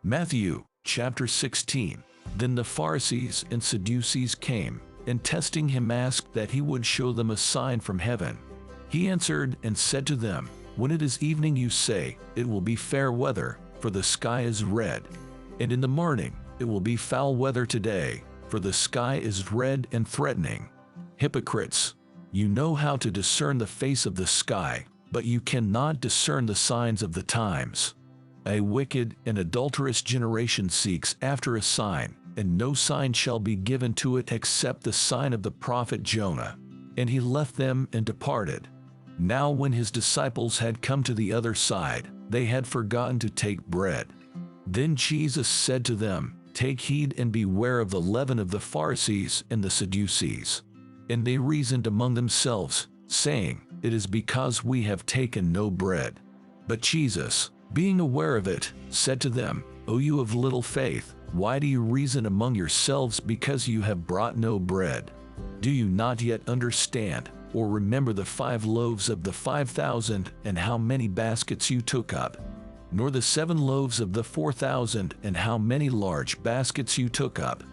Matthew chapter 16. Then the Pharisees and Sadducees came, and testing him asked that he would show them a sign from heaven. He answered and said to them, When it is evening you say, It will be fair weather, for the sky is red. And in the morning, it will be foul weather today, for the sky is red and threatening. Hypocrites! You know how to discern the face of the sky, but you cannot discern the signs of the times. A wicked and adulterous generation seeks after a sign, and no sign shall be given to it except the sign of the prophet Jonah. And he left them and departed. Now when his disciples had come to the other side, they had forgotten to take bread. Then Jesus said to them, Take heed and beware of the leaven of the Pharisees and the Sadducees. And they reasoned among themselves, saying, It is because we have taken no bread. But Jesus, being aware of it, said to them, O you of little faith, why do you reason among yourselves because you have brought no bread? Do you not yet understand, or remember the 5 loaves of the 5,000 and how many baskets you took up? Nor the 7 loaves of the 4,000 and how many large baskets you took up?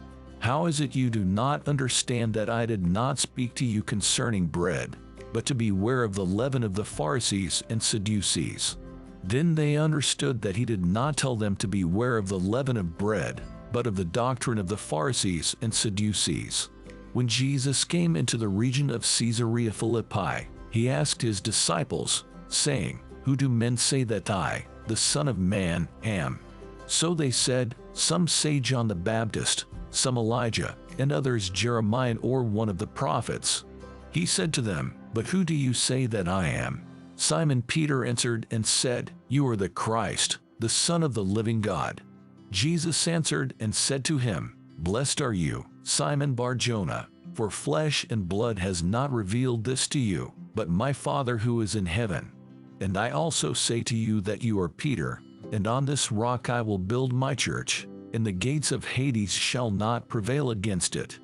How is it you do not understand that I did not speak to you concerning bread, but to beware of the leaven of the Pharisees and Sadducees? Then they understood that he did not tell them to beware of the leaven of bread, but of the doctrine of the Pharisees and Sadducees. When Jesus came into the region of Caesarea Philippi, he asked his disciples, saying, Who do men say that I, the Son of Man, am? So they said, Some say John the Baptist, some Elijah, and others Jeremiah or one of the prophets. He said to them, But who do you say that I am? Simon Peter answered and said, You are the Christ, the Son of the living God. Jesus answered and said to him, Blessed are you, Simon Bar-Jonah, for flesh and blood has not revealed this to you, but my Father who is in heaven. And I also say to you that you are Peter, and on this rock I will build my church, and the gates of Hades shall not prevail against it.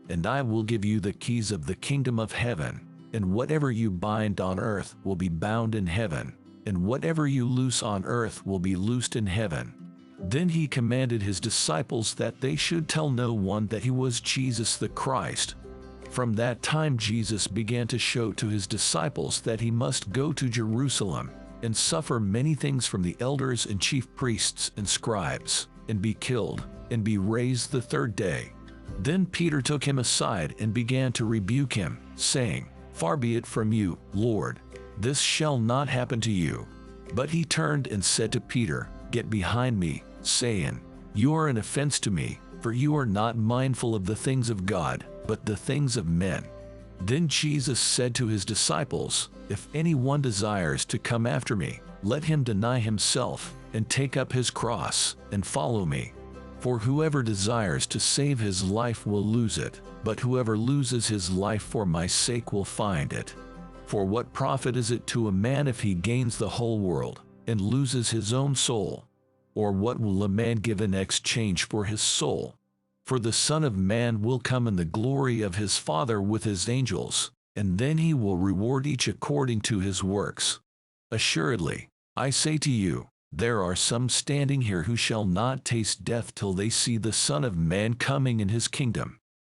And I will give you the keys of the kingdom of heaven. And whatever you bind on earth will be bound in heaven, and whatever you loose on earth will be loosed in heaven. Then he commanded his disciples that they should tell no one that he was Jesus the Christ. From that time Jesus began to show to his disciples that he must go to Jerusalem, and suffer many things from the elders and chief priests and scribes, and be killed, and be raised the 3rd day. Then Peter took him aside and began to rebuke him, saying, Far be it from you, Lord, this shall not happen to you. But he turned and said to Peter, Get behind me, saying, You are an offense to me, for you are not mindful of the things of God, but the things of men. Then Jesus said to his disciples, If anyone desires to come after me, let him deny himself, and take up his cross, and follow me. For whoever desires to save his life will lose it, but whoever loses his life for my sake will find it. For what profit is it to a man if he gains the whole world, and loses his own soul? Or what will a man give in exchange for his soul? For the Son of Man will come in the glory of his Father with his angels, and then he will reward each according to his works. Assuredly, I say to you, there are some standing here who shall not taste death till they see the Son of Man coming in his kingdom.